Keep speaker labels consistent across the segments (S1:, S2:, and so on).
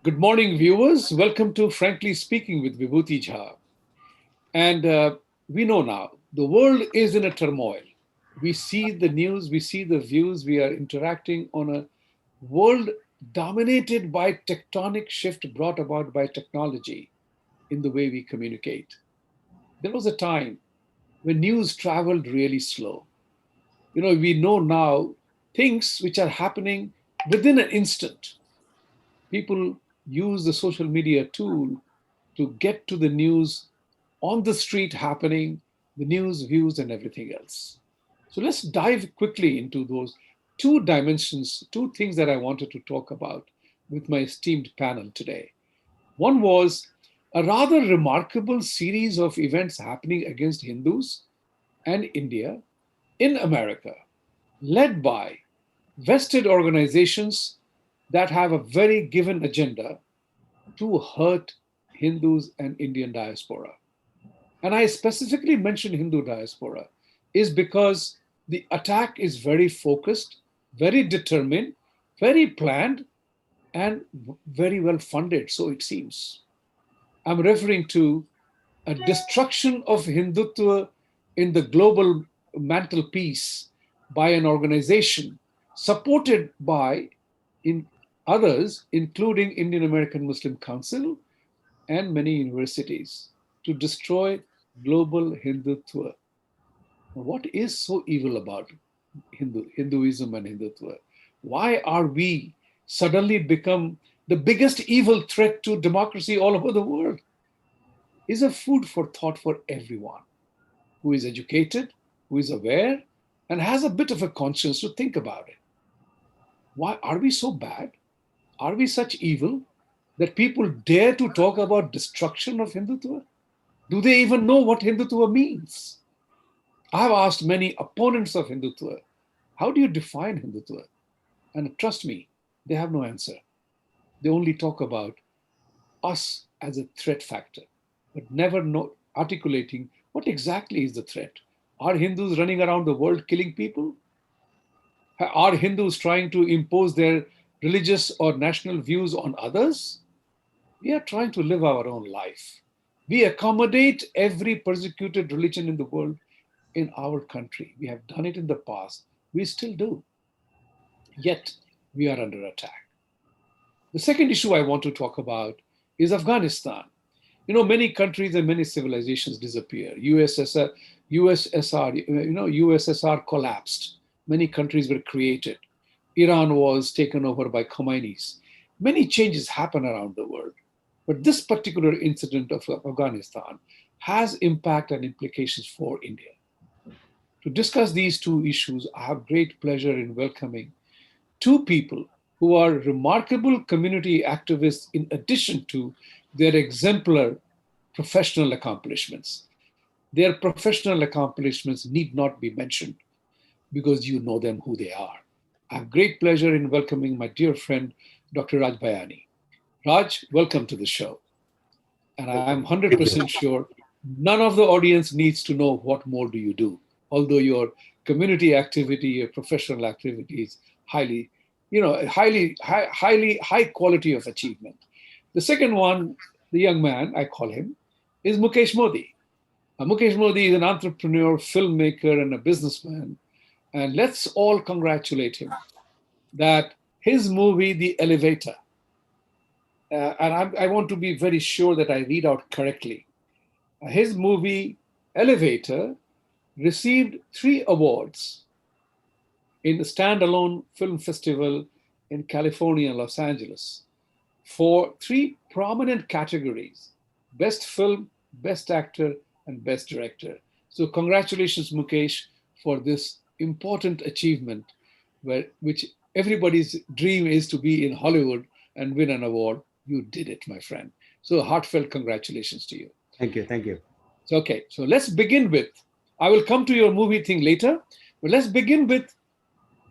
S1: Good morning, viewers. Welcome to Frankly Speaking with Vibhuti Jha. And we know now the world is in a turmoil. We see the news, we see the views, we are interacting on a world dominated by tectonic shift brought about by technology in the way we communicate. There was a time when news traveled really slow. We know now things which are happening within an instant. People use the social media tool to get to the news on the street happening, the news, views, and everything else. So let's dive quickly into those two dimensions, two things that I wanted to talk about with my esteemed panel today. One was a rather remarkable series of events happening against Hindus and India in America, led by vested organizations that have a very given agenda to hurt Hindus and Indian diaspora. And I specifically mentioned Hindu diaspora is because the attack is very focused, very determined, very planned, and very well funded, so it seems. I'm referring to a destruction of Hindutva in the global mantelpiece by an organization supported by in others, including Indian American Muslim Council and many universities, to destroy global Hindutva. What is so evil about Hinduism and Hindutva? Why are we suddenly become the biggest evil threat to democracy all over the world? Is a food for thought for everyone who is educated, who is aware, and has a bit of a conscience to think about it. Why are we so bad? Are we such evil that people dare to talk about destruction of Hindutva? Do they even know what Hindutva means? I've asked many opponents of Hindutva, how do you define Hindutva? And trust me, they have no answer. They only talk about us as a threat factor, but never articulating what exactly is the threat. Are Hindus running around the world killing people? Are Hindus trying to impose their religious or national views on others? We are trying to live our own life. We accommodate every persecuted religion in the world in our country. We have done it in the past. We still do. Yet we are under attack. The second issue I want to talk about is Afghanistan. Many countries and many civilizations disappear. USSR collapsed. Many countries were created. Iran was taken over by Khomeinis. Many changes happen around the world. But this particular incident of Afghanistan has impact and implications for India. To discuss these two issues, I have great pleasure in welcoming two people who are remarkable community activists in addition to their exemplar professional accomplishments. Their professional accomplishments need not be mentioned because you know them who they are. I have great pleasure in welcoming my dear friend, Dr. Raj Bhayani. Raj, welcome to the show. And I'm
S2: Thank you.
S1: 100% sure none of the audience needs to know what more do you do, although your community activity, your professional activity is high quality of achievement. The second one, the young man, I call him, is Mukesh Modi. Mukesh Modi is an entrepreneur, filmmaker, and a businessman. And let's all congratulate him that his movie, The Elevator, and I want to be very sure that I read out correctly. His movie, Elevator, received 3 awards in the standalone film festival in California, Los Angeles, for 3 prominent categories: Best Film, Best Actor, and Best Director. So, congratulations, Mukesh, for this important achievement, which everybody's dream is to be in Hollywood and win an award. You did it, my friend. So, heartfelt congratulations to you.
S2: Thank you. Thank you.
S1: So, okay, so let's begin with, I will come to your movie thing later, but let's begin with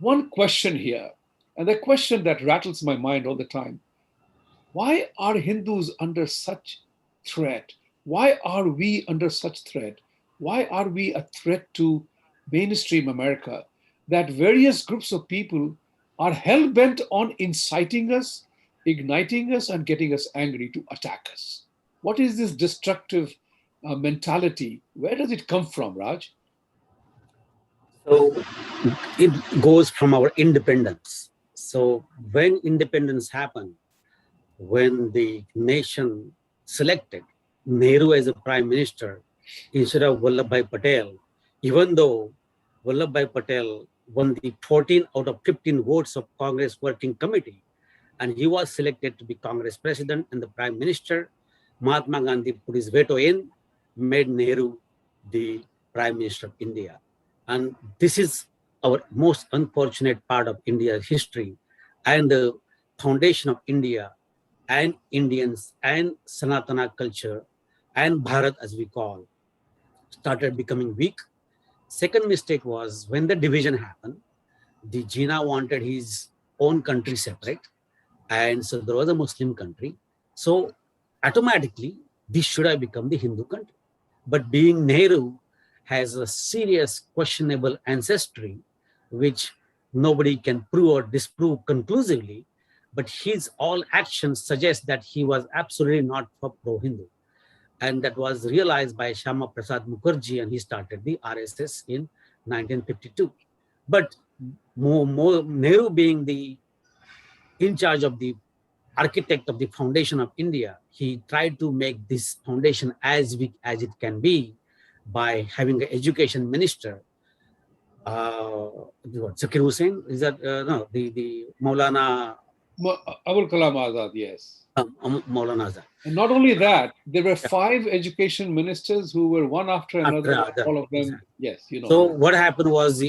S1: one question here. And the question that rattles my mind all the time: why are Hindus under such threat? Why are we under such threat? Why are we a threat to mainstream America that various groups of people are hell bent on inciting us, igniting us and getting us angry to attack us. What is this destructive mentality? Where does it come from, Raj?
S2: So it goes from our independence. So when independence happened, when the nation selected Nehru as a prime minister instead of Vallabhbhai Patel, even though Vallabhbhai Patel won the 14 out of 15 votes of Congress Working Committee, and he was selected to be Congress president and the prime minister, Mahatma Gandhi put his veto in, made Nehru the prime minister of India. And this is our most unfortunate part of India's history and the foundation of India and Indians and Sanatana culture and Bharat, as we call, started becoming weak. Second mistake was when the division happened, the Jinnah wanted his own country separate. And so there was a Muslim country. So automatically, this should have become the Hindu country. But being Nehru has a serious questionable ancestry, which nobody can prove or disprove conclusively, but his all actions suggest that he was absolutely not for pro-Hindu. And that was realized by Shyama Prasad Mukherjee, and he started the RSS in 1952. But Nehru being the in charge of the architect of the foundation of India, he tried to make this foundation as big as it can be by having an education minister. Zakir Hussain, is that, no, the Maulana.
S1: Abul Kalam Azad, yes.
S2: Maulana Azad.
S1: And not only that, there were 5 education ministers who were one after another, all of them. Exactly. Yes, you know.
S2: So what happened was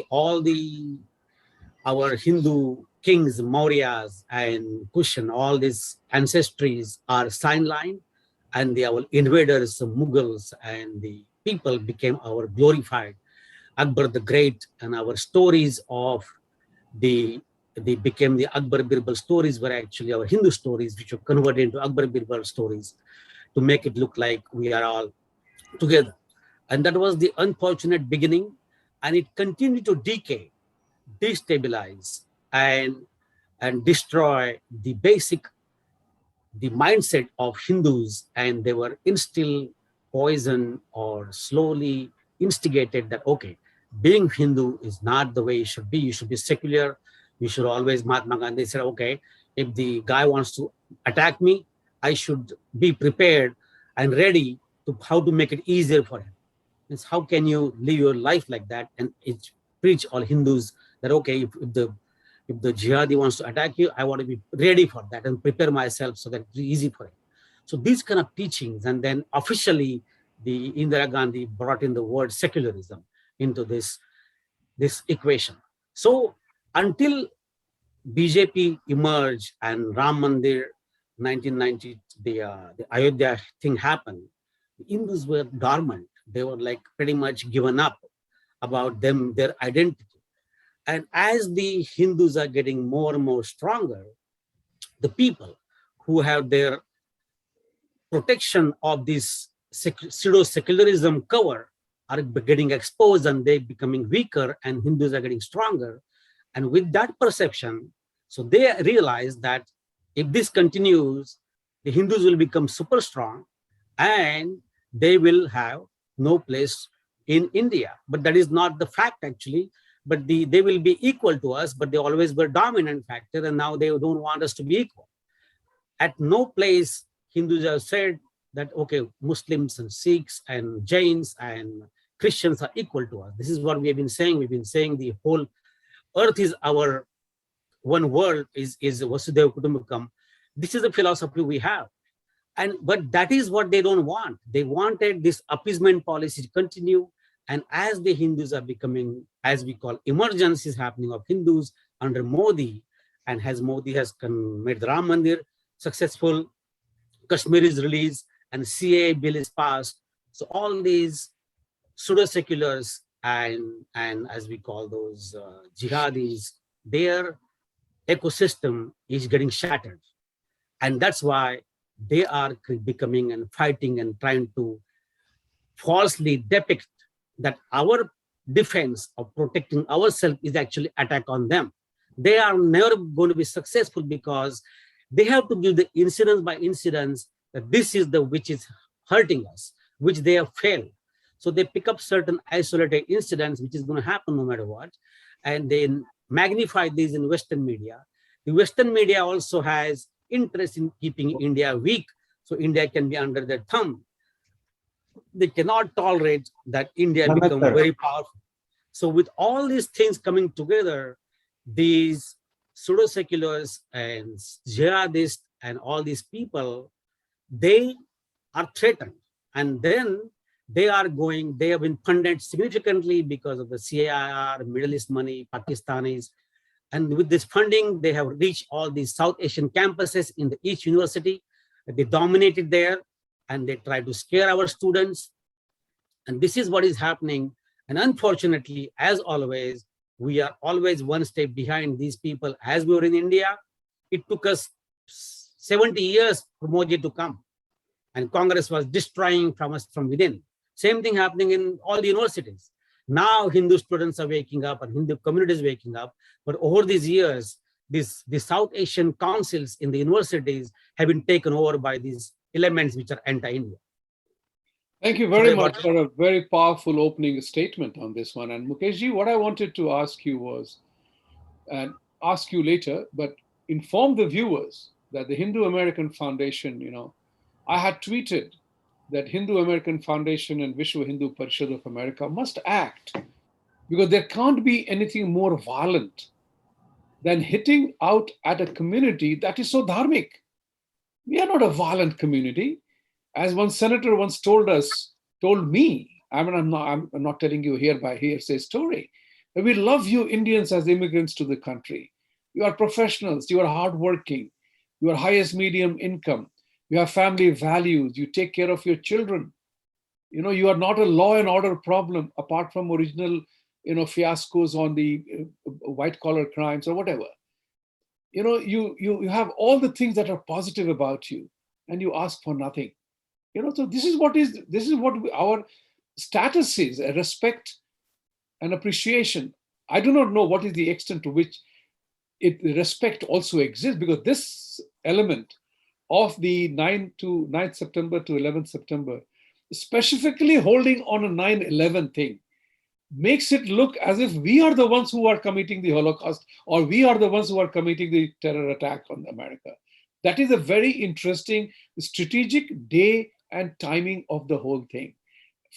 S2: our Hindu kings, Mauryas and Kushan, all these ancestries are sidelined, and our invaders, the Mughals and the people became our glorified Akbar the Great, and our stories of they became the Akbar Birbal stories were actually our Hindu stories, which were converted into Akbar Birbal stories to make it look like we are all together. And that was the unfortunate beginning, and it continued to decay, destabilize, and destroy the mindset of Hindus, and they were instilled poison or slowly instigated that, okay, being Hindu is not the way you should be. You should be secular. You should always, Mahatma Gandhi said, okay, if the guy wants to attack me, I should be prepared and ready to how to make it easier for him. It's how can you live your life like that? And it preach all Hindus that, okay, if the jihadi wants to attack you, I want to be ready for that and prepare myself so that it's easy for him. So these kind of teachings, and then officially the Indira Gandhi brought in the word secularism into this equation. So until BJP emerged and Ram Mandir 1990, the Ayodhya thing happened, the Hindus were dormant. They were like pretty much given up about their identity. And as the Hindus are getting more and more stronger, the people who have their protection of this pseudo-secularism cover are getting exposed, and they're becoming weaker, and Hindus are getting stronger. And with that perception, so they realize that if this continues, the Hindus will become super strong and they will have no place in India. But that is not the fact actually, but they will be equal to us, but they always were dominant factor, and now they don't want us to be equal. At no place Hindus have said that, okay, Muslims and Sikhs and Jains and Christians are equal to us. This is what we have been saying. We've been saying the whole earth is our one world, is Vasudhaiva Kutumbakam. This is the philosophy we have. But that is what they don't want. They wanted this appeasement policy to continue. And as the Hindus are becoming, as we call, emergence is happening of Hindus under Modi, and as Modi has made Ram Mandir successful, Kashmir is released, and CA bill is passed. So all these pseudo-seculars and as we call those jihadis, their ecosystem is getting shattered. And that's why they are becoming and fighting and trying to falsely depict that our defense of protecting ourselves is actually attack on them. They are never going to be successful because They have to give the incidence by incidence that this is the which is hurting us, which they have failed. So they pick up certain isolated incidents, which is going to happen no matter what, and they magnify these in Western media. The Western media also has interest in keeping India weak, so India can be under their thumb. They cannot tolerate that India become very powerful. So with all these things coming together, these pseudo seculars and jihadists and all these people, they are threatened. And then they have been funded significantly because of the CAIR, Middle East money, Pakistanis. And with this funding, they have reached all these South Asian campuses in each university. They dominated there and they try to scare our students. And this is what is happening. And unfortunately, as always, we are always one step behind these people. As we were in India, it took us 70 years for Modi to come. And Congress was destroying from us from within. Same thing happening in all the universities. Now Hindu students are waking up and Hindu communities waking up. But over these years, the South Asian councils in the universities have been taken over by these elements which are anti-India.
S1: Thank you very much for a very powerful opening statement on this one. And Mukeshji, what I wanted to ask you was, and ask you later, but inform the viewers that the Hindu American Foundation, I had tweeted that Hindu American Foundation and Vishwa Hindu Parishad of America must act, because there can't be anything more violent than hitting out at a community that is so dharmic. We are not a violent community. As one senator once told me, I'm not telling you here by hearsay story, that we love you Indians as immigrants to the country. You are professionals, you are hardworking, you are highest medium income, you have family values, you take care of your children. You are not a law and order problem apart from original, fiascos on the white collar crimes or whatever. You have all the things that are positive about you, and you ask for nothing. So this is what our status is: a respect and appreciation. I do not know what is the extent to which respect also exists, because this element of the 9th September to 11th September, specifically holding on a 9/11 thing, makes it look as if we are the ones who are committing the Holocaust, or we are the ones who are committing the terror attack on America. That is a very interesting strategic day and timing of the whole thing.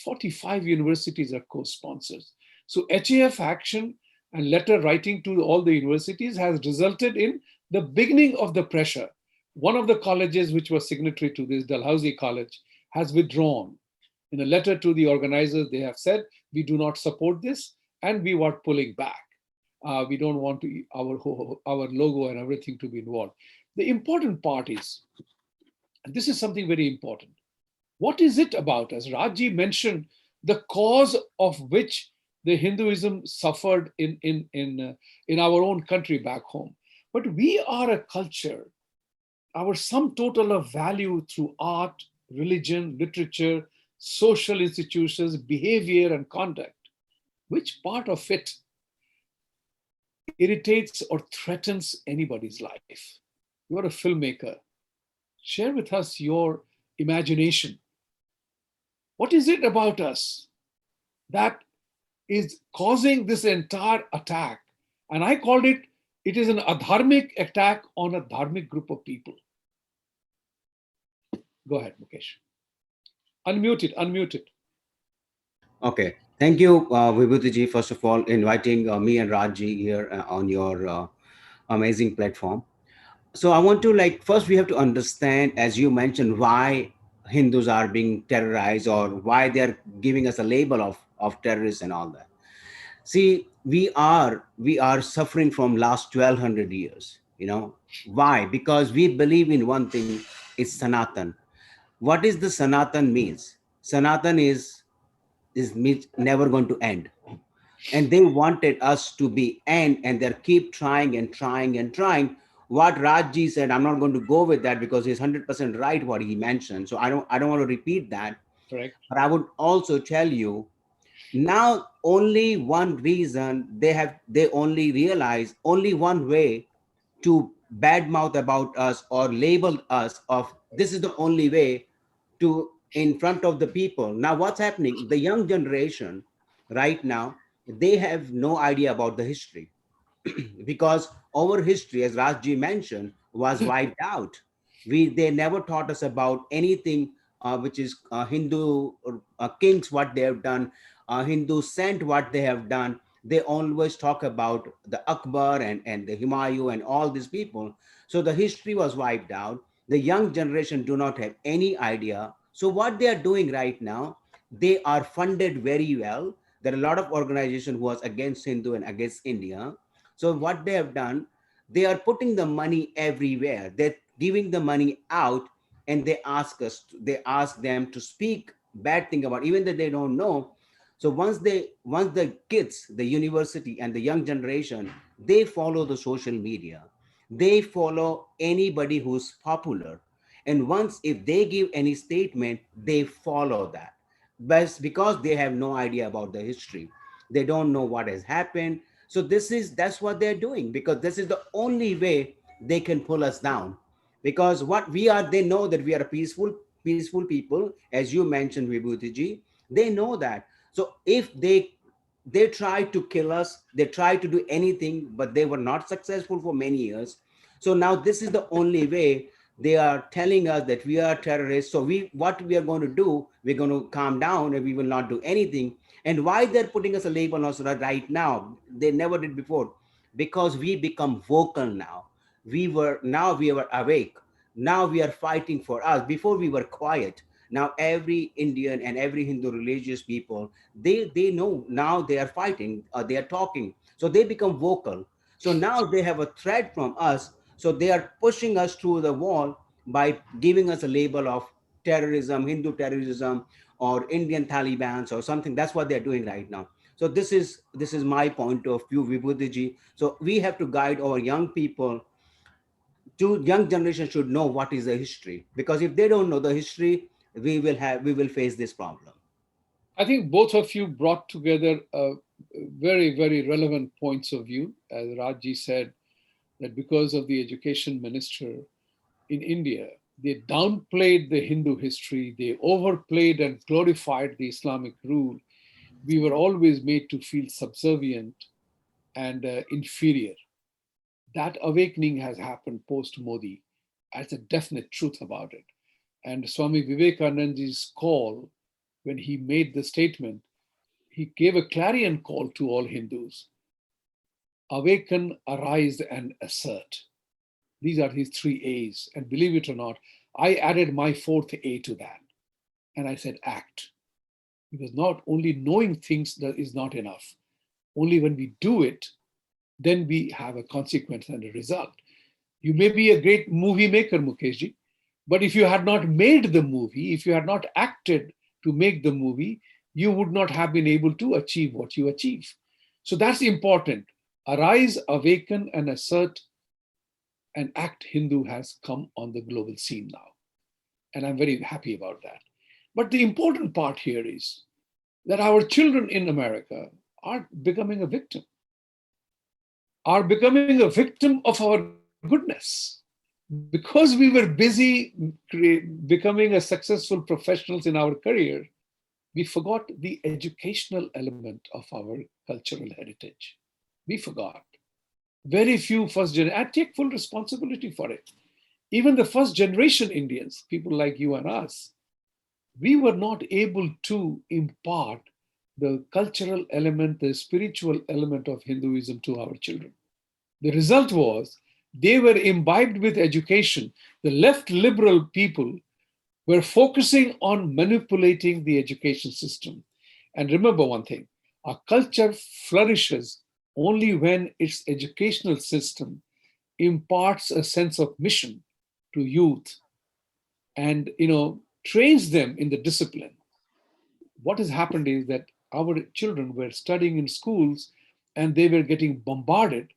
S1: 45 universities are co-sponsors. So HAF action and letter writing to all the universities has resulted in the beginning of the pressure. One of the colleges which was signatory to this, Dalhousie College, has withdrawn. In a letter to the organizers, they have said, we do not support this and we are pulling back. We don't want our logo and everything to be involved. The important part is, and this is something very important, what is it about, as Rajji mentioned, the cause of which the Hinduism suffered in our own country back home. But we are a culture, our sum total of value through art, religion, literature, social institutions, behavior, and conduct. Which part of it irritates or threatens anybody's life? You are a filmmaker. Share with us your imagination. What is it about us that is causing this entire attack? And I called it is an adharmic attack on a dharmic group of people. Go ahead, Mukesh. Unmute it.
S3: Okay. Thank you, Vibhuti ji, first of all, inviting me and Rajji here on your amazing platform. So I want to first we have to understand, as you mentioned, why Hindus are being terrorized or why they're giving us a label of terrorists and all that. See, we are suffering from last 1200 years. Why? Because we believe in one thing, it's Sanatan. What is the Sanatan means? Sanatan is means never going to end, and they wanted us to be end, and they keep trying and trying and trying. What Rajji said, I'm not going to go with that because he's 100% right what he mentioned, so I don't want to repeat that.
S1: Correct.
S3: But I would also tell you now, only one reason they only realize only one way to bad mouth about us or labeled us of this is the only way to in front of the people. Now what's happening, the young generation right now, they have no idea about the history. Because our history, as Rajji mentioned, was wiped out. They never taught us about anything which is Hindu kings, what they have done, Hindu saint, what they have done. They always talk about the Akbar and the Humayun and all these people. So the history was wiped out. The young generation do not have any idea. So what they are doing right now, they are funded very well. There are a lot of organizations who was against Hindu and against India. So what they have done, they are putting the money everywhere. They're giving the money out, and they ask them to speak bad thing about, even that they don't know. So once the kids, the university and the young generation, they follow the social media, they follow anybody who's popular. And once if they give any statement, they follow that. But because they have no idea about the history, they don't know what has happened. So that's what they're doing, because this is the only way they can pull us down. Because what we are, they know that we are a peaceful people, as you mentioned, Vibhuti. They know that. So if they tried to kill us, they tried to do anything, but they were not successful for many years. So now this is the only way. They are telling us that we are terrorists. So what we are going to do, we're going to calm down and we will not do anything. And why they're putting us a label on us right now, they never did before, because we become vocal now. We were awake. Now we are fighting for us. Before we were quiet. Now every Indian and every Hindu religious people, they know now they are fighting, they are talking. So they become vocal. So now they have a threat from us. So they are pushing us through the wall by giving us a label of terrorism, Hindu terrorism, or Indian Taliban or something. That's what they're doing right now. So this is my point of view, Vibhuti. So we have to guide our young people. To young generation should know what is the history, because if they don't know the history, we will face this problem.
S1: I think both of you brought together very, very relevant points of view. As Rajji said, that because of the education minister in India, they downplayed the Hindu history, they overplayed and glorified the Islamic rule. We were always made to feel subservient and inferior. That awakening has happened post Modi. That's a definite truth about it. And Swami Vivekananda's call, when he made the statement, he gave a clarion call to all Hindus: awaken, arise, and assert. These are his three A's. And believe it or not, I added my fourth A to that. And I said, act. Because not only knowing things that is not enough. Only when we do it, then we have a consequence and a result. You may be a great movie maker, Mukeshji, but if you had not made the movie, if you had not acted to make the movie, you would not have been able to achieve what you achieve. So that's important. Arise, awaken, and assert. An act Hindu has come on the global scene now. And I'm very happy about that. But the important part here is that our children in America are becoming a victim, are becoming a victim of our goodness. Because we were busy becoming a successful professionals in our career, we forgot the educational element of our cultural heritage. We forgot. Very few first generation, I take full responsibility for it. Even the first generation Indians, people like you and us, we were not able to impart the cultural element, the spiritual element of Hinduism to our children. The result was they were imbibed with education. The left liberal people were focusing on manipulating the education system. And remember one thing, our culture flourishes only when its educational system imparts a sense of mission to youth and trains them in the discipline. What has happened is that our children were studying in schools and they were getting bombarded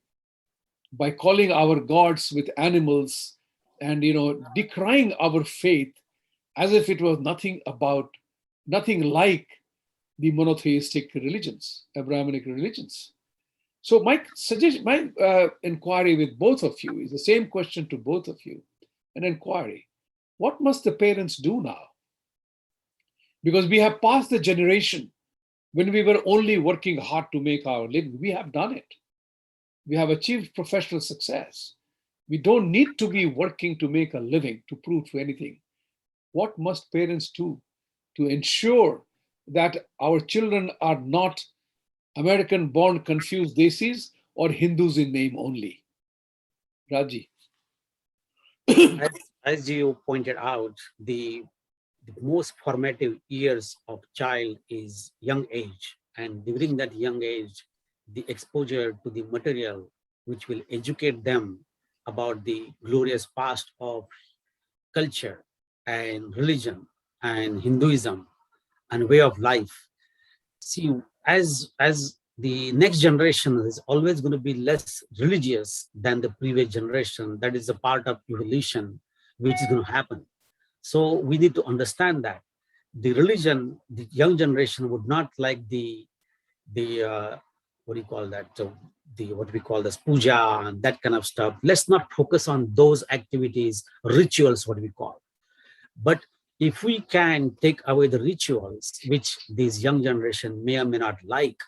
S1: by calling our gods with animals and decrying our faith as if it was nothing like the monotheistic religions, Abrahamic religions. So my suggestion, my inquiry with both of you is the same question to both of you, an inquiry. What must the parents do now? Because we have passed the generation when we were only working hard to make our living. We have done it. We have achieved professional success. We don't need to be working to make a living, to prove to anything. What must parents do to ensure that our children are not American born confused desis or Hindus in name only? Raji.
S2: As you pointed out, the most formative years of child is young age. And during that young age, the exposure to the material which will educate them about the glorious past of culture and religion and Hinduism and way of life. See, as the next generation is always going to be less religious than the previous generation. That is a part of evolution which is going to happen. So we need to understand that the religion, the young generation would not like the what do you call that? So the what we call this puja and that kind of stuff. Let's not focus on those activities, rituals, what we call. But if we can take away the rituals, which these young generation may or may not like,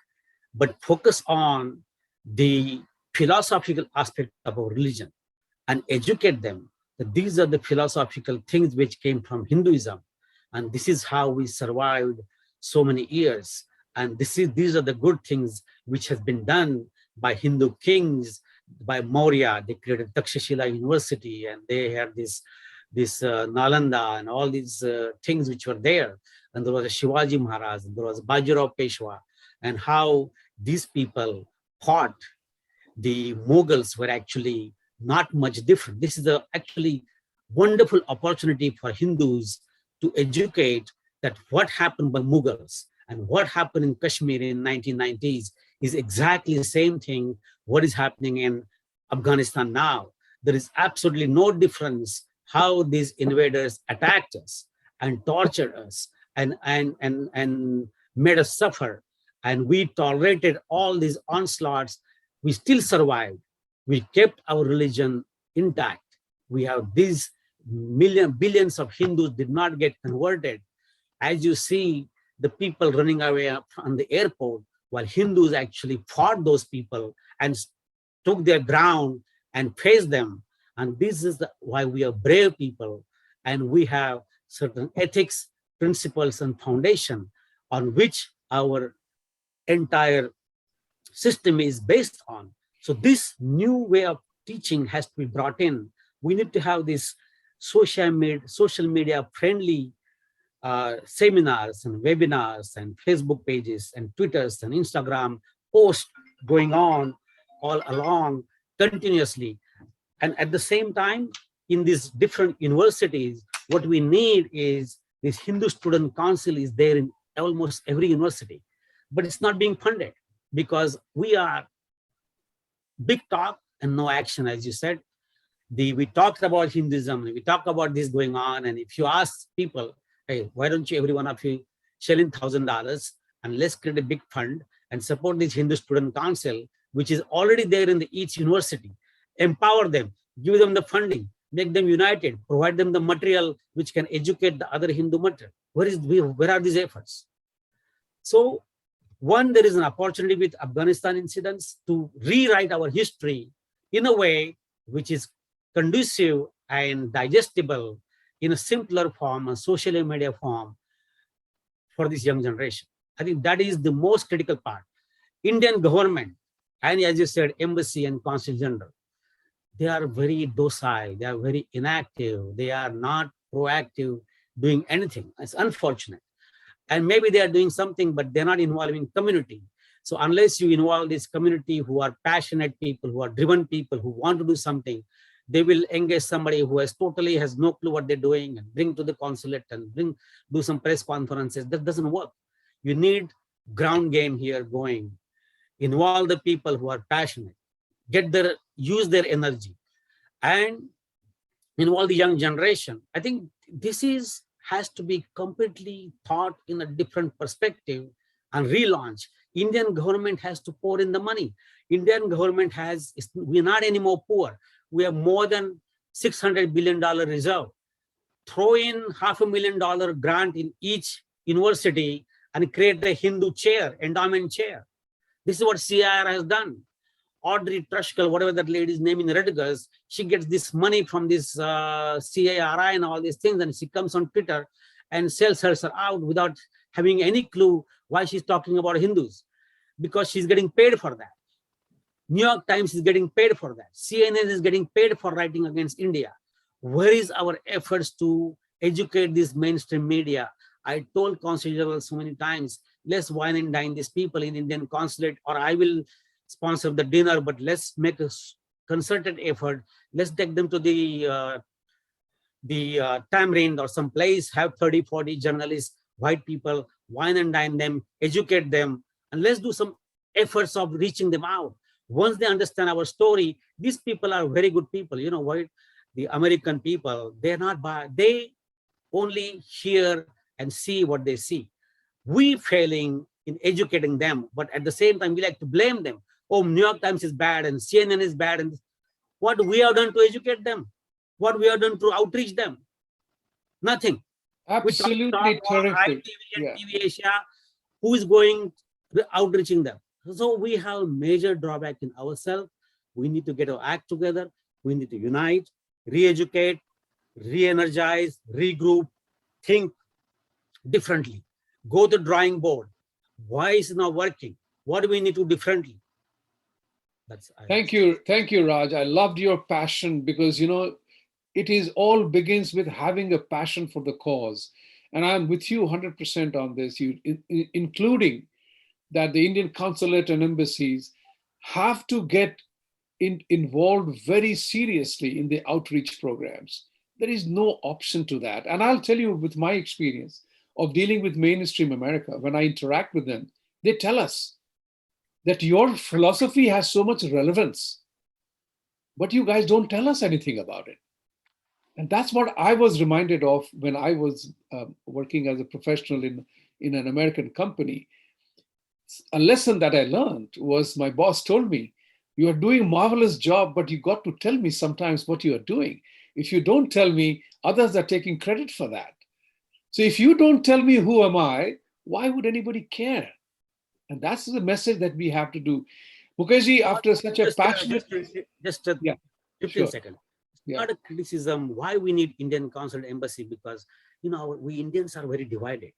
S2: but focus on the philosophical aspect of our religion and educate them that these are the philosophical things which came from Hinduism, and this is how we survived so many years, and these are the good things which has been done by Hindu kings, by Maurya. They created Takshashila University, and they had this Nalanda and all these things which were there. And there was a Shivaji Maharaj, and there was Bajirao Peshwa, and how these people fought the Mughals were actually not much different. This is a actually wonderful opportunity for Hindus to educate that what happened by Mughals and what happened in Kashmir in 1990s is exactly the same thing what is happening in Afghanistan now. There is absolutely no difference how these invaders attacked us and tortured us and made us suffer. And we tolerated all these onslaughts. We still survived. We kept our religion intact. We have these billions of Hindus did not get converted. As you see, the people running away from the airport, while Hindus actually fought those people and took their ground and faced them. And this is why we are brave people, and we have certain ethics, principles, and foundation on which our entire system is based on. So this new way of teaching has to be brought in. We need to have this social media friendly seminars and webinars and Facebook pages and Twitters and Instagram posts going on all along continuously. And at the same time, in these different universities, what we need is this Hindu Student Council is there in almost every university, but it's not being funded because we are big talk and no action, as you said. We talked about Hinduism, we talked about this going on, and if you ask people, hey, why don't you every one of you shell in $1,000 and let's create a big fund and support this Hindu Student Council, which is already there in each university. Empower them, give them the funding, make them united, provide them the material which can educate the other Hindu material. Where are these efforts? So one, there is an opportunity with Afghanistan incidents to rewrite our history in a way which is conducive and digestible in a simpler form, a social media form for this young generation. I think that is the most critical part. Indian government, and as you said, embassy and consul general, they are very docile, they are very inactive, they are not proactive doing anything. It's unfortunate. And maybe they are doing something, but they're not involving community. So unless you involve this community who are passionate people, who are driven people, who want to do something, they will engage somebody who has no clue what they're doing and bring to the consulate and do some press conferences. That doesn't work. You need ground game here going. Involve the people who are passionate, use their energy, and involve the young generation. I think this has to be completely thought in a different perspective and relaunch. Indian government has to pour in the money. Indian government we're not anymore poor. We have more than $600 billion reserve. Throw in $500,000 grant in each university and create a Hindu chair, endowment chair. This is what CIR has done. Audrey Trushkell, whatever that lady's name in Rutgers, she gets this money from this CIRI and all these things, and she comes on Twitter and sells herself out without having any clue why she's talking about Hindus, because she's getting paid for that. New York Times is getting paid for that. CNN is getting paid for writing against India. Where is our efforts to educate this mainstream media? I told Consul General so many times, let's wine and dine these people in Indian consulate, or I will sponsor the dinner, but let's make a concerted effort. Let's take them to the Tamarind or some place, have 30, 40 journalists, white people, wine and dine them, educate them, and let's do some efforts of reaching them out. Once they understand our story, these people are very good people. You know what? The American people, they're not bad. They only hear and see what they see. We failing in educating them, but at the same time, we like to blame them. Oh, New York Times is bad and CNN is bad. And what we have done to educate them? What we have done to outreach them? Nothing.
S1: Absolutely terrific.
S2: Yeah. TV Asia, who is going outreaching them? So we have major drawback in ourselves. We need to get our act together. We need to unite, re-educate, re-energize, regroup, think differently. Go to the drawing board. Why is it not working? What do we need to do differently?
S1: Thank you, Raj. I loved your passion, because it is all begins with having a passion for the cause, and I'm with you 100% on this. Including that the Indian consulate and embassies have to get involved very seriously in the outreach programs. There is no option to that. And I'll tell you, with my experience of dealing with mainstream America, when I interact with them, they tell us that your philosophy has so much relevance, but you guys don't tell us anything about it. And that's what I was reminded of when I was working as a professional in an American company. A lesson that I learned was, my boss told me, you are doing a marvelous job, but you got to tell me sometimes what you are doing. If you don't tell me, others are taking credit for that. So if you don't tell me who am I, why would anybody care? And that's the message that we have to do. Mukeshji, after such a passionate...
S2: Just 15 seconds.
S1: Yeah.
S2: Not a criticism why we need Indian consulate embassy, because we Indians are very divided.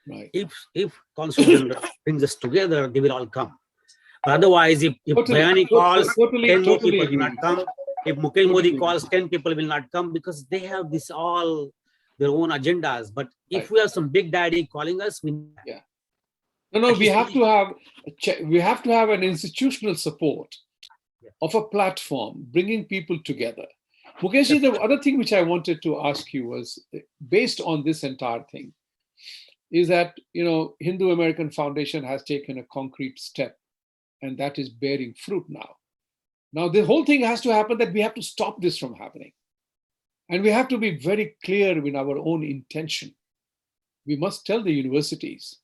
S1: Right.
S2: If Consul General brings us together, they will all come. But otherwise, if Bhayani calls, 10 more people will not come. If Mukesh Modi calls, 10 people will not come, because they have this all their own agendas. But if we have some big daddy calling us, we
S1: No, we have to have an institutional support of a platform bringing people together. Mukeshji, the other thing which I wanted to ask you was, based on this entire thing, is that Hindu American Foundation has taken a concrete step, and that is bearing fruit now. Now the whole thing has to happen that we have to stop this from happening, and we have to be very clear in our own intention. We must tell the universities,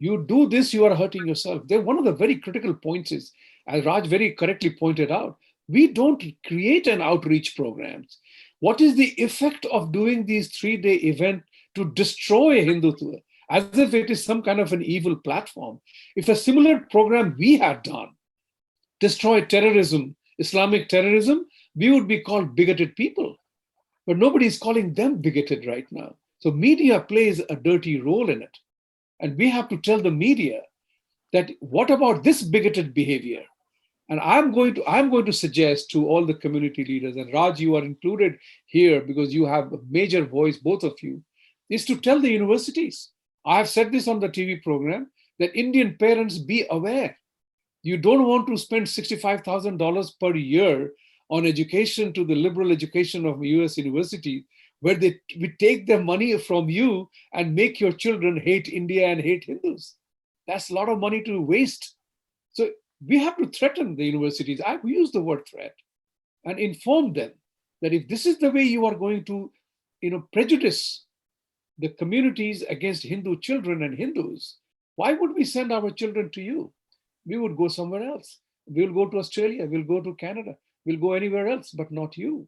S1: you do this, you are hurting yourself. One of the very critical points is, as Raj very correctly pointed out, we don't create an outreach programs. What is the effect of doing these 3-day event to destroy Hindutva, as if it is some kind of an evil platform? If a similar program we had done, destroy terrorism, Islamic terrorism, we would be called bigoted people. But nobody is calling them bigoted right now. So media plays a dirty role in it. And we have to tell the media that, what about this bigoted behavior? And I'm going to suggest to all the community leaders, and Raj, you are included here because you have a major voice, both of you, is to tell the universities. I've said this on the TV program, that Indian parents, be aware. You don't want to spend $65,000 per year on education to the liberal education of US universities, where we take their money from you and make your children hate India and hate Hindus. That's a lot of money to waste. So we have to threaten the universities. I've used the word threat, and inform them that if this is the way you are going to prejudice the communities against Hindu children and Hindus, why would we send our children to you? we would go somewhere else. We'll go to Australia, we'll go to Canada, we'll go anywhere else, but not you.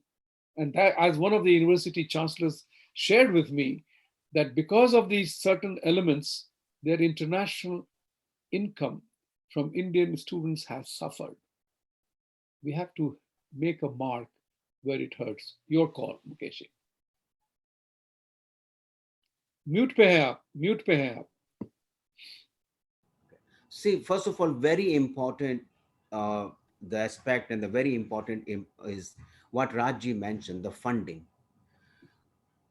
S1: And that, as one of the university chancellors shared with me, that because of these certain elements, their international income from Indian students has suffered. We have to make a mark where it hurts. Your call, Mukesh. Mute पे हैं आप, mute पे हैं आप.
S3: See, first of all, very important, the aspect and the very important is what Rajji mentioned, the funding.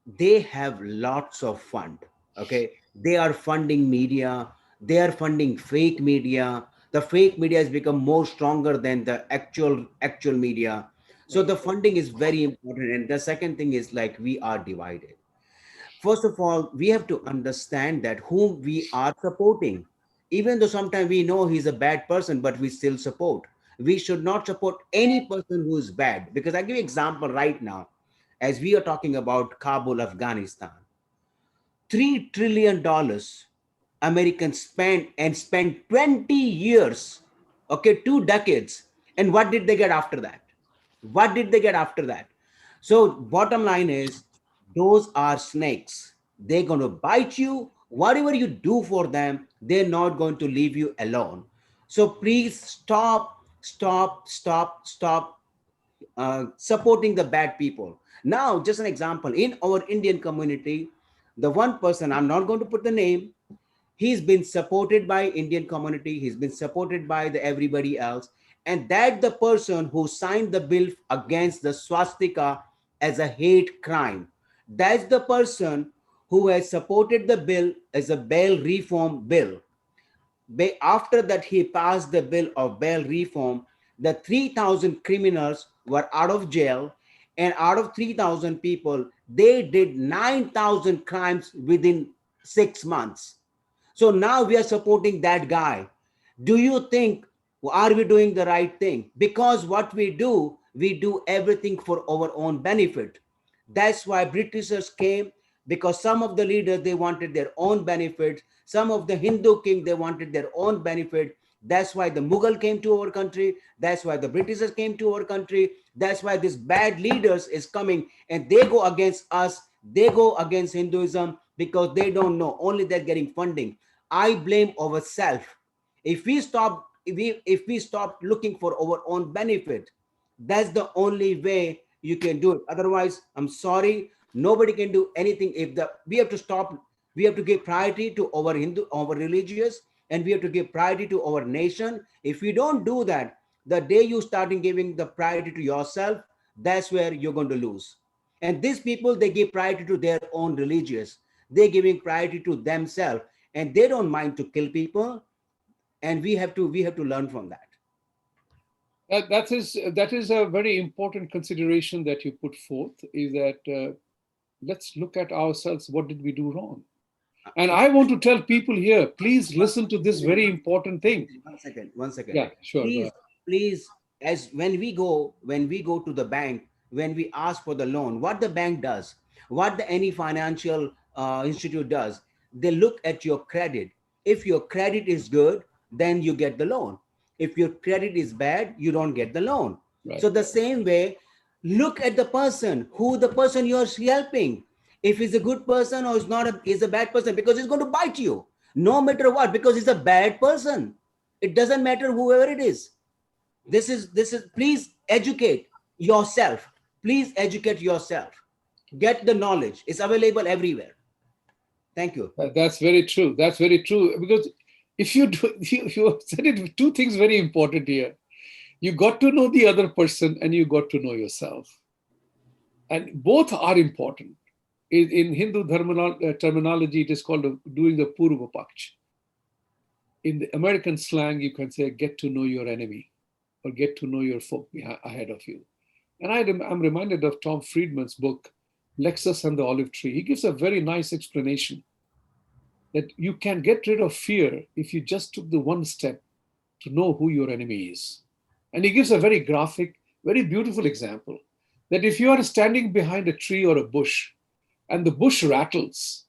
S3: They have lots of fund. Okay, they are funding media, they are funding fake media. The fake media has become more stronger than the actual media. So the funding is very important. And the second thing is like we are divided. First of all, we have to understand that whom we are supporting. Even though sometimes we know he's a bad person, but we still support. We should not support any person who is bad. Because I give you example right now, as we are talking about Kabul, Afghanistan. $3 trillion Americans spent 20 years, okay, 2 decades. And what did they get after that? What did they get after that? So bottom line is those are snakes. They're going to bite you. Whatever you do for them, they're not going to leave you alone. So please stop supporting the bad people. Now, just an example, in our Indian community, the one person, I'm not going to put the name, he's been supported by Indian community, he's been supported by the everybody else, and that the person who signed the bill against the swastika as a hate crime, that's the person who has supported the bill as a bail reform bill. After that he passed the bill of bail reform, the 3,000 criminals were out of jail, and out of 3,000 people they did 9,000 crimes within 6 months. So now we are supporting that guy. Do you think, are we doing the right thing? Because what we do everything for our own benefit. That's why Britishers came, because some of the leaders, they wanted their own benefit. Some of the Hindu king, they wanted their own benefit. That's why the Mughal came to our country. That's why the Britishers came to our country. That's why these bad leaders is coming and they go against us. They go against Hinduism because they don't know. Only they're getting funding. I blame ourselves. If we stop looking for our own benefit, that's the only way you can do it. Otherwise, I'm sorry, nobody can do anything. If the we have to stop, we have to give priority to our Hindu, our religious, and we have to give priority to our nation. If we don't do that, the day you starting giving the priority to yourself, that's where you're going to lose. And these people, they give priority to their own religious, they're giving priority to themselves, and they don't mind to kill people. And we have to learn from that.
S1: That is a very important consideration that you put forth, is that let's look at ourselves. What did we do wrong? And I want to tell people here, please listen to this very important thing.
S3: One second.
S1: Yeah, sure.
S3: Please, as when we go to the bank, when we ask for the loan, what the bank does, what any financial institute does, they look at your credit. If your credit is good, then you get the loan. If your credit is bad, you don't get the loan.
S1: Right.
S3: So the same way, look at the person, who the person you're helping. If he's a good person or is a bad person, because he's going to bite you no matter what, because he's a bad person. It doesn't matter whoever it is. This is please educate yourself. Please educate yourself. Get the knowledge. It's available everywhere. Thank you.
S1: That's very true. That's very true. Because if you do, you said it, two things very important here. You got to know the other person and you got to know yourself. And both are important. In Hindu terminology, it is called doing the Purva Paksh. In the American slang, you can say, get to know your enemy or get to know your folk ahead of you. And I'm reminded of Tom Friedman's book, Lexus and the Olive Tree. He gives a very nice explanation that you can get rid of fear if you just took the one step to know who your enemy is. And he gives a very graphic, very beautiful example that if you are standing behind a tree or a bush and the bush rattles,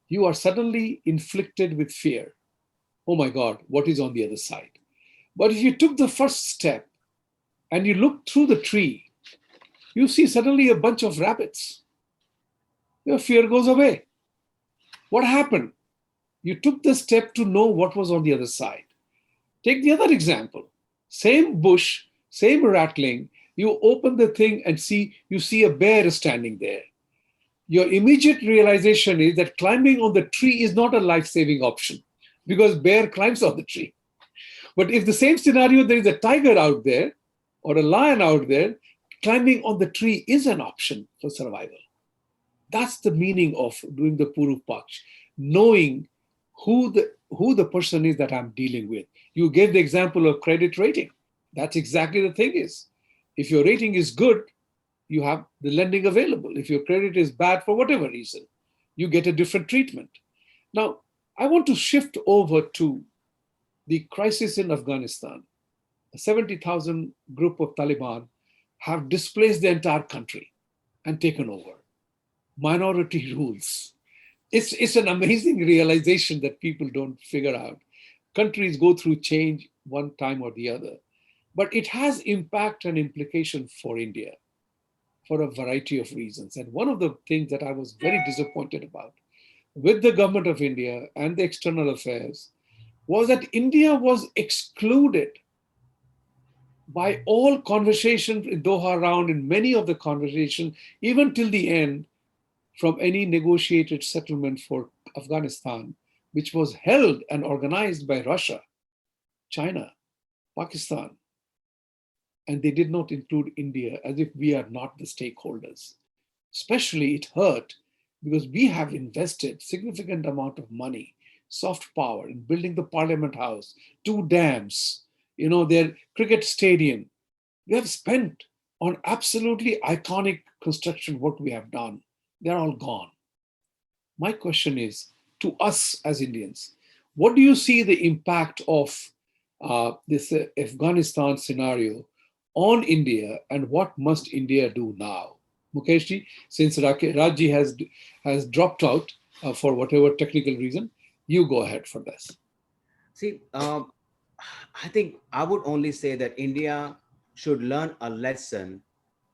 S1: you are suddenly inflicted with fear. Oh my God, what is on the other side? But if you took the first step and you look through the tree, you see suddenly a bunch of rabbits. Your fear goes away. What happened? You took the step to know what was on the other side. Take the other example. Same bush, same rattling. You open the thing and you see a bear standing there. Your immediate realization is that climbing on the tree is not a life-saving option because bear climbs on the tree. But if the same scenario, there is a tiger out there or a lion out there, climbing on the tree is an option for survival. That's the meaning of doing the Puru Paksh, knowing who the person is that I'm dealing with. You gave the example of credit rating. That's exactly the thing is. If your rating is good, you have the lending available. If your credit is bad for whatever reason, you get a different treatment. Now, I want to shift over to the crisis in Afghanistan. A 70,000 group of Taliban have displaced the entire country and taken over. Minority rules. It's an amazing realization that people don't figure out. Countries go through change one time or the other, but it has impact and implication for India for a variety of reasons. And one of the things that I was very disappointed about with the government of India and the external affairs was that India was excluded by all conversations in Doha round, in many of the conversations, even till the end, from any negotiated settlement for Afghanistan, which was held and organized by Russia, China, Pakistan, and they did not include India as if we are not the stakeholders. Especially it hurt because we have invested significant amount of money, soft power in building the Parliament House, 2 dams, their cricket stadium. We have spent on absolutely iconic construction what we have done. They're all gone. My question is to us as Indians, what do you see the impact of this Afghanistan scenario on India, and what must India do now? Mukeshji, since Rajji has dropped out for whatever technical reason, you go ahead for this.
S3: See, I think I would only say that India should learn a lesson,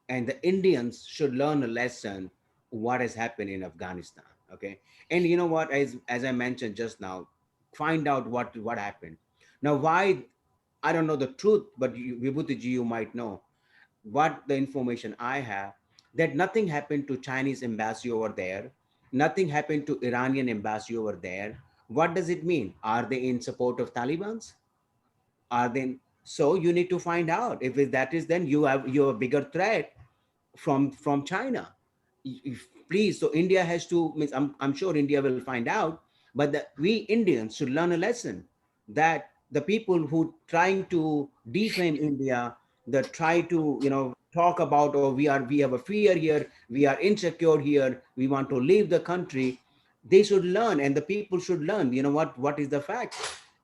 S3: and the Indians should learn a lesson what has happened in Afghanistan. Okay, and you know what? As I mentioned just now, find out what happened. Now, why? I don't know the truth, but Vibhuti ji, you might know what the information I have, that nothing happened to Chinese embassy over there, nothing happened to Iranian embassy over there. What does it mean? Are they in support of Taliban's? Are they? So you need to find out. If that is, then you're a bigger threat from China. Please, so India has to. Means I'm sure India will find out, but we Indians should learn a lesson that the people who trying to defame India, that try to talk about, oh, we have a fear here, we are insecure here, we want to leave the country. They should learn, and the people should learn. You know what is the fact,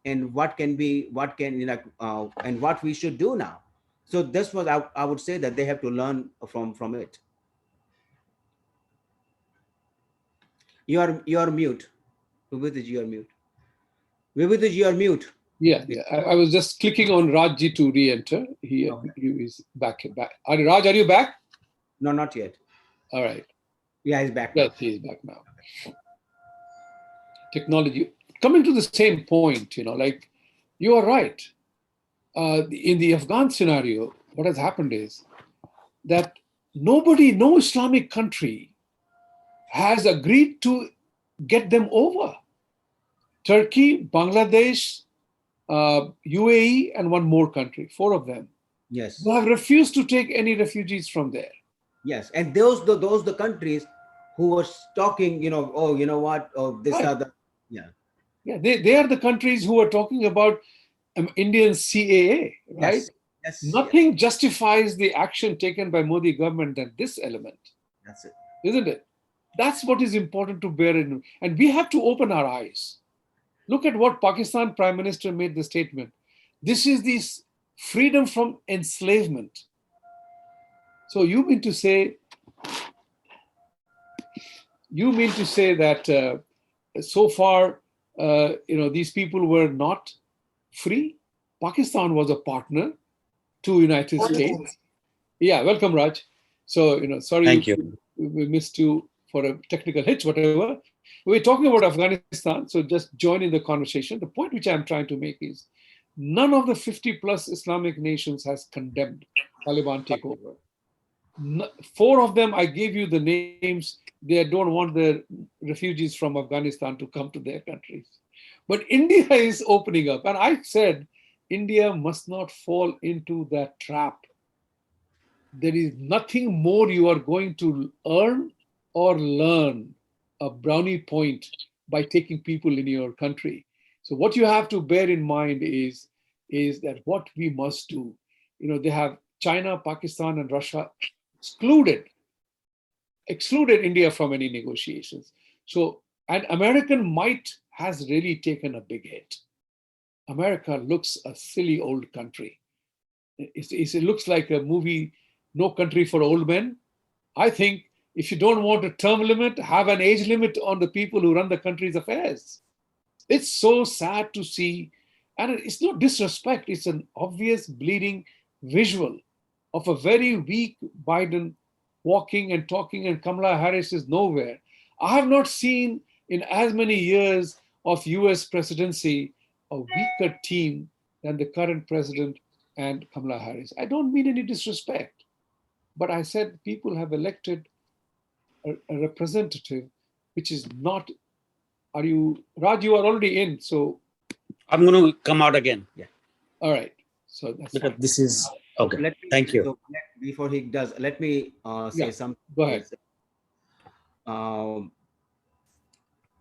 S3: and what can and what we should do now. So this was I would say that they have to learn from it. You are mute. Vibhuti, you are mute. Vibhuti, you are mute.
S1: Yeah. I was just clicking on Rajji to re-enter. He is back. Raj, are you back?
S3: No, not yet.
S1: All right.
S3: Yeah, he's back now.
S1: Yes, he is back now. Technology. Coming to the same point, like you are right. In the Afghan scenario, what has happened is that no Islamic country has agreed to get them over. Turkey, Bangladesh, UAE, and one more country, 4 of them.
S3: Yes.
S1: They have refused to take any refugees from there.
S3: Yes, and those the countries who were talking, oh, you know what, oh, this
S1: Right.
S3: other,
S1: yeah. They are the countries who are talking about Indian CAA, right?
S3: Yes.
S1: Nothing justifies the action taken by Modi government than this element.
S3: That's it.
S1: Isn't it? That's what is important to bear in. And we have to open our eyes. Look at what Pakistan Prime Minister made the statement. This is this freedom from enslavement. So you mean to say that so far, these people were not free? Pakistan was a partner to United States. Yeah, welcome, Raj. So, sorry
S2: Thank you.
S1: we missed you for a technical hitch, whatever. We're talking about Afghanistan, so just join in the conversation. The point which I'm trying to make is none of the 50 plus Islamic nations has condemned Taliban takeover. Four of them, I gave you the names. They don't want the refugees from Afghanistan to come to their countries. But India is opening up. And I said, India must not fall into that trap. There is nothing more you are going to earn or learn a brownie point by taking people in your country. So what you have to bear in mind is that what we must do. They have China, Pakistan, and Russia excluded India from any negotiations. So, and American might has really taken a big hit. America looks a silly old country. It looks like a movie, No Country for Old Men. I think if you don't want a term limit, have an age limit on the people who run the country's affairs. It's so sad to see. And it's not disrespect, it's an obvious bleeding visual of a very weak Biden walking and talking, and Kamala Harris is nowhere. I have not seen in as many years of US presidency a weaker team than the current president and Kamala Harris. I don't mean any disrespect, but I said people have elected a representative which is not. Raj, you are already in, so.
S2: I'm going to come out again. Yeah.
S1: All right. So that's
S2: because
S1: fine.
S2: this is okay. Thank you.
S3: So before he does, let me say something.
S1: Go ahead.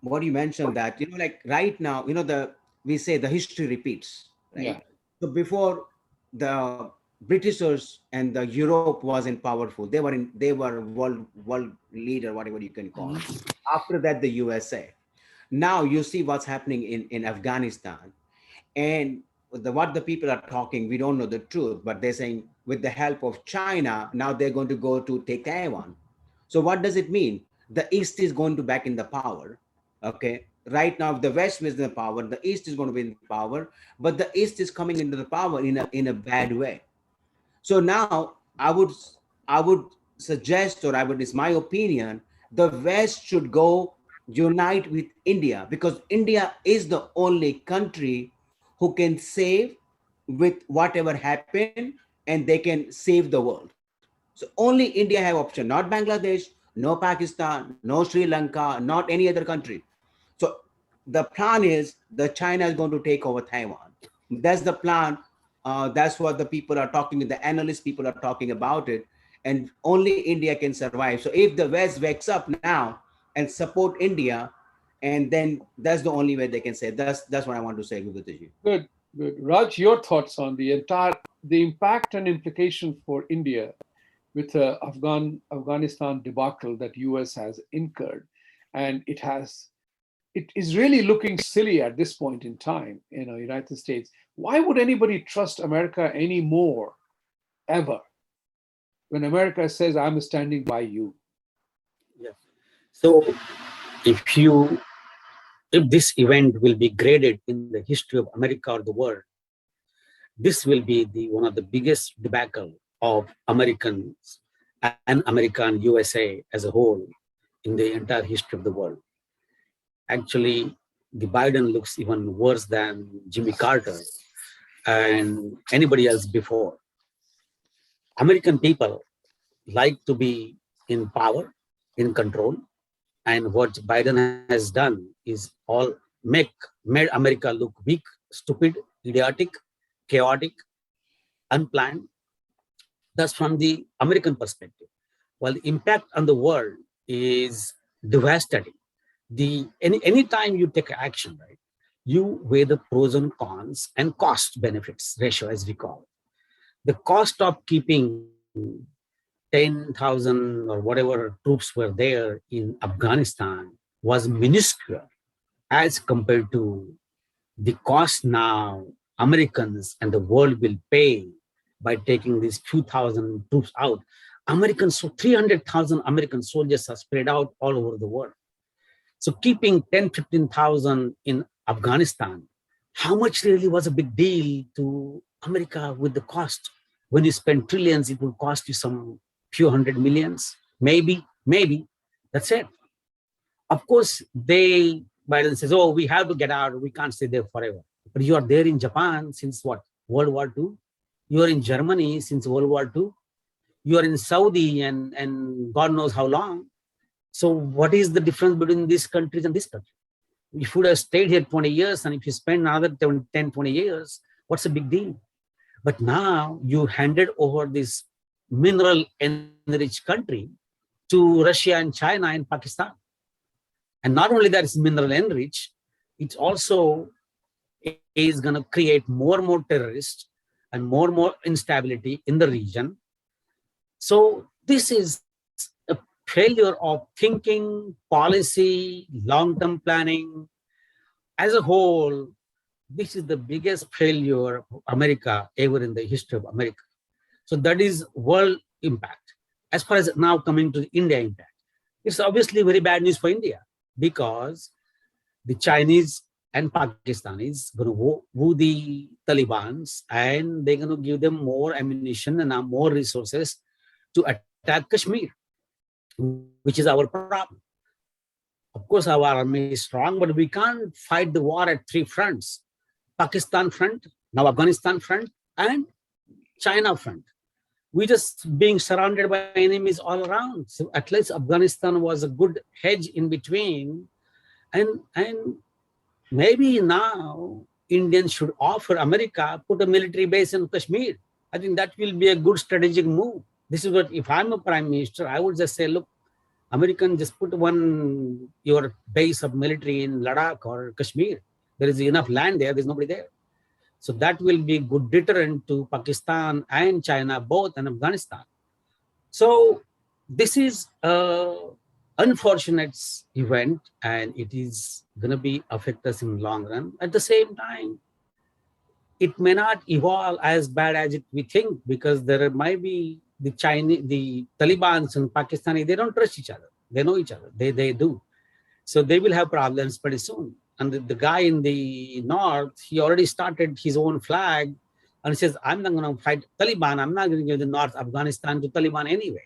S3: What you mentioned that, like right now, we say the history repeats, right?
S1: Yeah.
S3: So before the Britishers and the Europe wasn't powerful, they were world leader, whatever you can call it. After that, the USA. Now you see what's happening in Afghanistan, and what the people are talking, we don't know the truth, but they're saying with the help of China, now they're going to go to take Taiwan. So what does it mean? The East is going to back in the power. Okay, right now the West is in the power, the East is going to be in the power, but the East is coming into the power in a bad way. So now I would suggest, or it's my opinion, the West should go unite with India, because India is the only country who can save with whatever happened, and they can save the world. So only India have option, not Bangladesh, no Pakistan, no Sri Lanka, not any other country. So the plan is the China is going to take over Taiwan. That's the plan. That's what the people are talking, the analyst people are talking about it, and only India can survive. So if the West wakes up now and support India, and then that's the only way they can say. That's what I want to say, Vibhuti.
S1: Good. Raj, your thoughts on the impact and implication for India with the Afghanistan debacle that US has incurred, and it is really looking silly at this point in time in the United States. Why would anybody trust America anymore, ever, when America says, I'm standing by you?
S2: Yes. So if this event will be graded in the history of America or the world, this will be one of the biggest debacle of Americans and American USA as a whole in the entire history of the world. Actually, the Biden looks even worse than Jimmy Carter and anybody else before. American people like to be in power, in control, and what Biden has done is all made America look weak, stupid, idiotic, chaotic, unplanned. That's from the American perspective. While the impact on the world is devastating. Anytime you take action, right, you weigh the pros and cons and cost benefits ratio, as we call it. The cost of keeping 10,000 or whatever troops were there in Afghanistan was minuscule as compared to the cost now Americans and the world will pay by taking these few thousand troops out. 300,000 American soldiers are spread out all over the world. So keeping 10, 15,000 in Afghanistan how much really was a big deal to America with the cost? When you spend trillions, it will cost you some few hundred millions, maybe. That's it. Of course, Biden says, oh, we have to get out. We can't stay there forever. But you are there in Japan since what? World War II. You are in Germany since World War II. You are in Saudi and God knows how long. So what is the difference between these countries and this country? If you would have stayed here 20 years and if you spend another 10, 20 years, what's the big deal? But now you handed over this mineral enriched country to Russia and China and Pakistan. And not only that it's mineral enriched, it also is going to create more and more terrorists and more instability in the region. So this is a failure of thinking, policy, long-term planning. As a whole, this is the biggest failure of America ever in the history of America. So that is world impact. As far as now coming to the India impact, it's obviously very bad news for India because the Chinese and Pakistanis going to woo the Talibans and they're going to give them more ammunition and more resources to attack Kashmir, which is our problem. Of course, our army is strong, but we can't fight the war at three fronts: Pakistan front, now Afghanistan front, and China front. We're just being surrounded by enemies all around. So at least Afghanistan was a good hedge in between. And maybe now Indians should offer America, put a military base in Kashmir. I think that will be a good strategic move. This is what, if I'm a prime minister, I would just say, look, American, just put your base of military in Ladakh or Kashmir. There is enough land there, there's nobody there. So that will be a good deterrent to Pakistan and China, both, and Afghanistan. So this is an unfortunate event, and it is going to be affect us in the long run. At the same time, it may not evolve as bad as we think, because there might be the Talibans and Pakistani, they don't trust each other. They know each other. They do. So they will have problems pretty soon. And the guy in the north, he already started his own flag and he says, I'm not going to fight Taliban. I'm not going to give the North Afghanistan to Taliban anyway.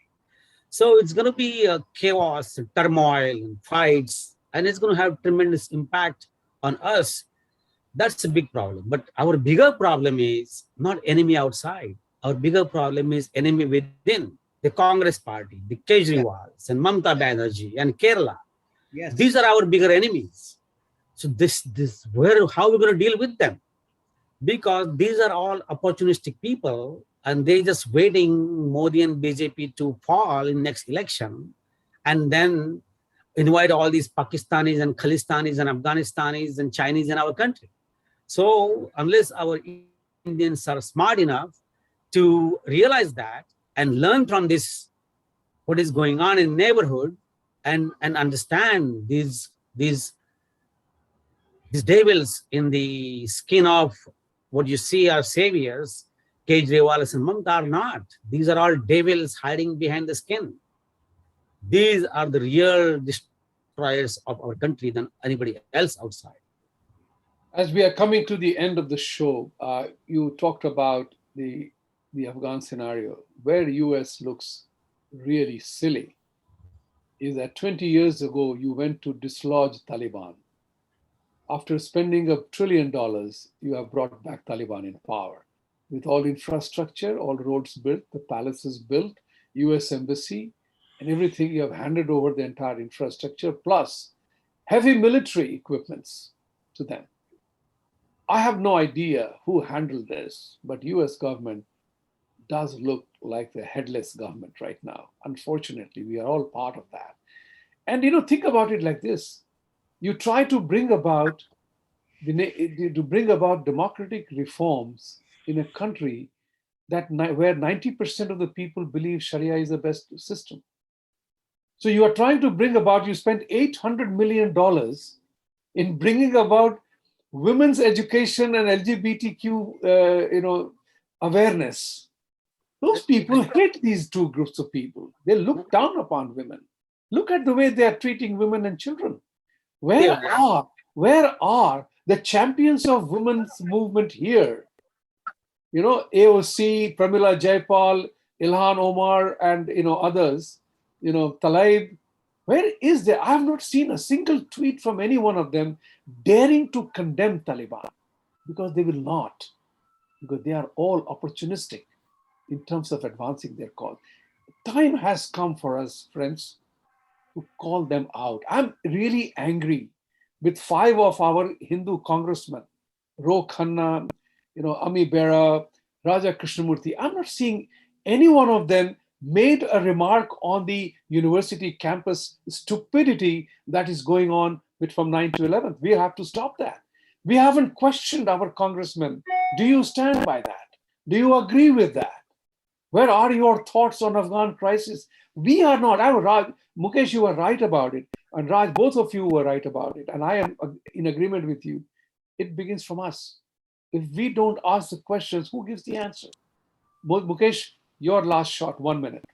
S2: So it's going to be a chaos, turmoil, and fights, and it's going to have tremendous impact on us. That's a big problem. But our bigger problem is not enemy outside. Our bigger problem is enemy within. The Congress party, the Kejriwals, and Mamata Banerjee, and Kerala.
S3: Yes.
S2: These are our bigger enemies. So how are we going to deal with them? Because these are all opportunistic people and they just waiting Modi and BJP to fall in next election and then invite all these Pakistanis and Khalistanis and Afghanistanis and Chinese in our country. So unless our Indians are smart enough to realize that and learn from this, what is going on in neighborhood, and understand these devils in the skin of what you see are saviors, Kejriwal and Mamata are not. These are all devils hiding behind the skin. These are the real destroyers of our country than anybody else outside.
S1: As we are coming to the end of the show, you talked about the Afghan scenario. Where US looks really silly is that 20 years ago, you went to dislodge Taliban. After spending $1 trillion, you have brought back Taliban in power. With all infrastructure, all roads built, the palaces built, US embassy, and everything, you have handed over the entire infrastructure, plus heavy military equipments to them. I have no idea who handled this, but US government does look like the headless government right now. Unfortunately, we are all part of that. And think about it like this. You try to bring about democratic reforms in a country where 90% of the people believe Sharia is the best system. So you are trying to you spent $800 million in bringing about women's education and LGBTQ, awareness. Those people hate these two groups of people. They look down upon women. Look at the way they are treating women and children. Where are The champions of women's movement here, AOC, Pramila Jayapal, Ilhan Omar, and others, Tlaib. Where is there? I have not seen a single tweet from any one of them daring to condemn Taliban, because they will not, because they are all opportunistic in terms of advancing their cause. Time has come for us, friends, to call them out. I'm really angry with five of our Hindu congressmen, Ro Khanna, Ami Bera, Raja Krishnamurthy. I'm not seeing any one of them made a remark on the university campus stupidity that is going on with from 9 to 11th. We have to stop that. We haven't questioned our congressmen. Do you stand by that? Do you agree with that? Where are your thoughts on Afghan crisis? We are not. Raj, Mukesh, you were right about it. And Raj, both of you were right about it. And I am in agreement with you. It begins from us. If we don't ask the questions, who gives the answer? Mukesh, your last shot, 1 minute.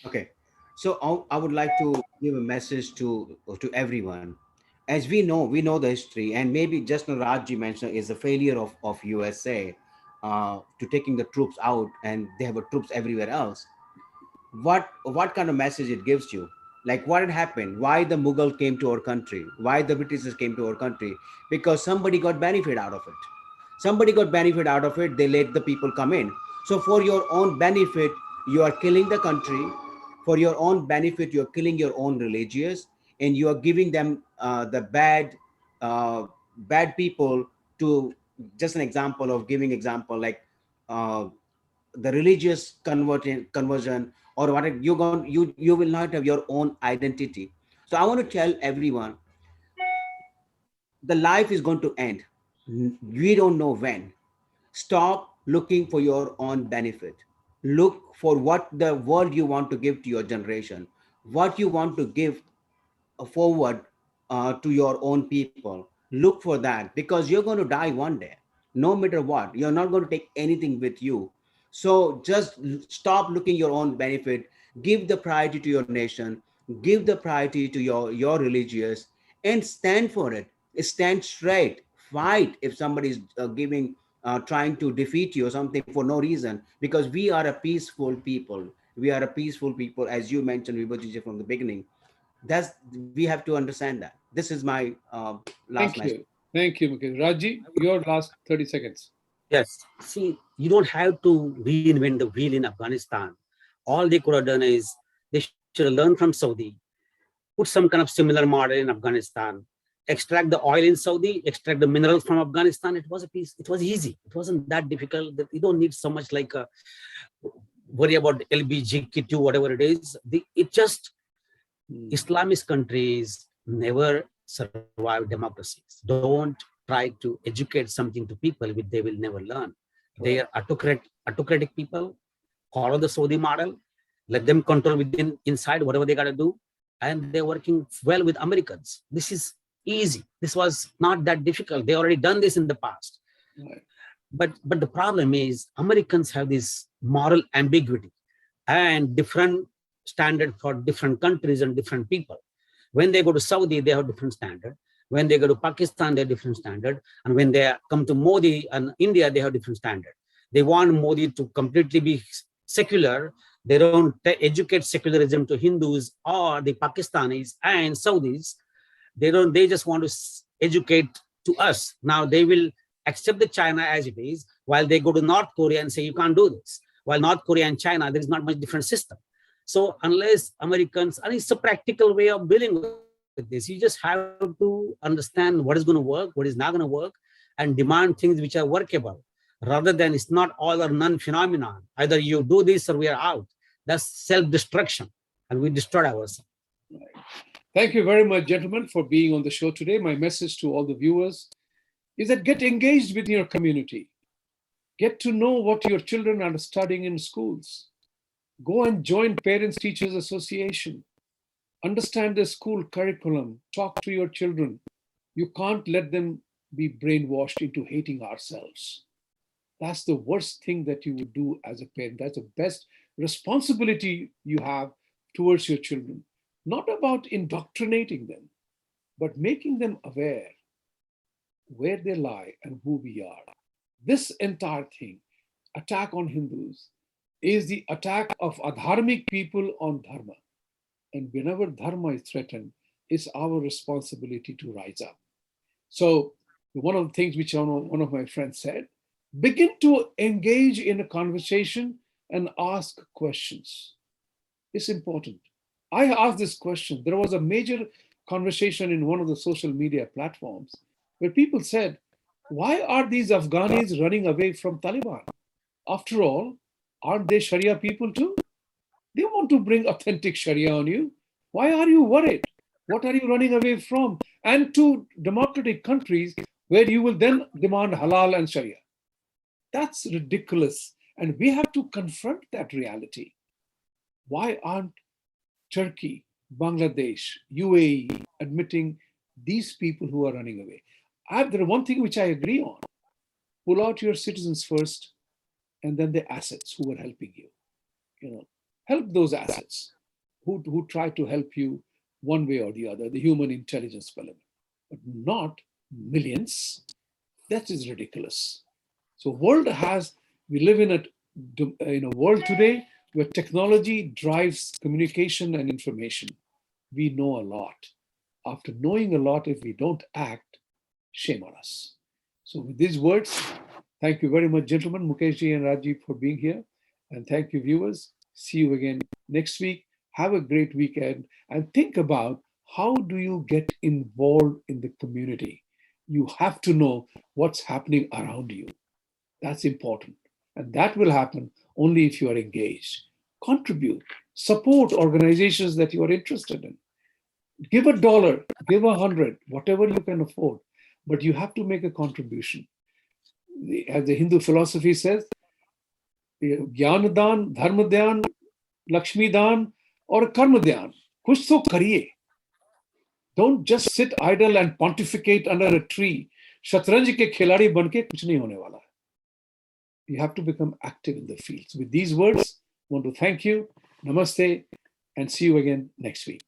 S3: Okay. So I would like to give a message to everyone. As we know the history, and maybe just now Rajji mentioned is the failure of USA to taking the troops out, and they have troops everywhere else. What kind of message it gives you? Like what had happened? Why the Mughal came to our country? Why the Britishers came to our country? Because somebody got benefit out of it. Somebody got benefit out of it. They let the people come in. So for your own benefit, you are killing the country. For your own benefit, you're killing your own religious, and you are giving them the uh, bad people to, just an example of giving example, like uh, the religious conversion, or what you're going, you will not have your own identity. So I want to tell everyone, the life is going to end. We don't know when. Stop looking for your own benefit. Look for what the world you want to give to your generation, what you want to give forward to your own people. Look for that, because you're going to die one day. No matter what, you're not going to take anything with you. So just stop looking your own benefit. Give the priority to your nation. Give the priority to your religious, and stand for it. Stand straight. Fight if somebody is giving trying to defeat you or something for no reason, because we are a peaceful people. We are a peaceful people, as you mentioned, Vibhuti, from the beginning. That's, we have to understand that. This is my last
S1: Thank
S3: message.
S1: you. Thank you, Mukesh. Raji, your last 30 seconds.
S2: Yes. See, you don't have to reinvent the wheel in Afghanistan. All they could have done is they should have learned from Saudi, put some kind of similar model in Afghanistan, extract the oil in Saudi, extract the minerals from Afghanistan. It was a piece. It was easy. It wasn't that difficult. That you don't need so much like worry about LBGQ, whatever it is. It just Islamist countries never survive democracies. Don't try to educate something to people which they will never learn. They are autocratic people. Follow the Saudi model. Let them control within inside whatever they got to do, and they're working well with Americans. This is easy. This was not that difficult. They already done this in the past.
S1: Right.
S2: But the problem is Americans have this moral ambiguity and different standard for different countries and different people. When they go to Saudi, they have different standard. When they go to Pakistan, they have different standard. And when they come to Modi and India, they have different standard. They want Modi to completely be secular. They don't educate secularism to Hindus or the Pakistanis and Saudis. They just want to educate to us. Now they will accept the China as it is, while they go to North Korea and say you can't do this. While North Korea and China, there is not much different system. So unless Americans, and it's a practical way of dealing with this, you just have to understand what is going to work, what is not going to work, and demand things which are workable, rather than it's not all or none phenomenon. Either you do this or we are out. That's self-destruction, and we destroy ourselves.
S1: Thank you very much, gentlemen, for being on the show today. My message to all the viewers is that get engaged with your community. Get to know what your children are studying in schools. Go and join Parents Teachers Association. Understand the school curriculum. Talk to your children. You can't let them be brainwashed into hating ourselves. That's the worst thing that you would do as a parent. That's the best responsibility you have towards your children. Not about indoctrinating them, but making them aware where they lie and who we are. This entire thing, attack on Hindus, is the attack of adharmic people on dharma. And whenever dharma is threatened, it's our responsibility to rise up. So, one of the things which one of my friends said, begin to engage in a conversation and ask questions. It's important. I asked this question. There was a major conversation in one of the social media platforms where people said, why are these Afghanis running away from Taliban? After all, aren't they Sharia people too? They want to bring authentic Sharia on you. Why are you worried? What are you running away from? And to democratic countries where you will then demand halal and Sharia. That's ridiculous. And we have to confront that reality. Why aren't Turkey, Bangladesh, UAE admitting these people who are running away? There one thing which I agree on. Pull out your citizens first and then the assets who are helping you. Help those assets who try to help you one way or the other, the human intelligence element, but not millions. That is ridiculous. So we live in a world today where technology drives communication and information. We know a lot. After knowing a lot, if we don't act, shame on us. So with these words, thank you very much, gentlemen, Mukesh and Rajiv, for being here. And thank you, viewers. See you again next week. Have a great weekend and think about how do you get involved in the community. You have to know what's happening around you. That's important. And that will happen only if you are engaged. Contribute, support organizations that you are interested in. Give $1, give 100, whatever you can afford, but you have to make a contribution. As the Hindu philosophy says, Gyan Dan, Dharma Dhyan, Lakshmi Dan, or Karma Dhyan. Kuch to kariye. Don't just sit idle and pontificate under a tree. Shatranj ke khiladi banke kuch nahi hone wala. You have to become active in the fields. With these words, I want to thank you, namaste, and see you again next week.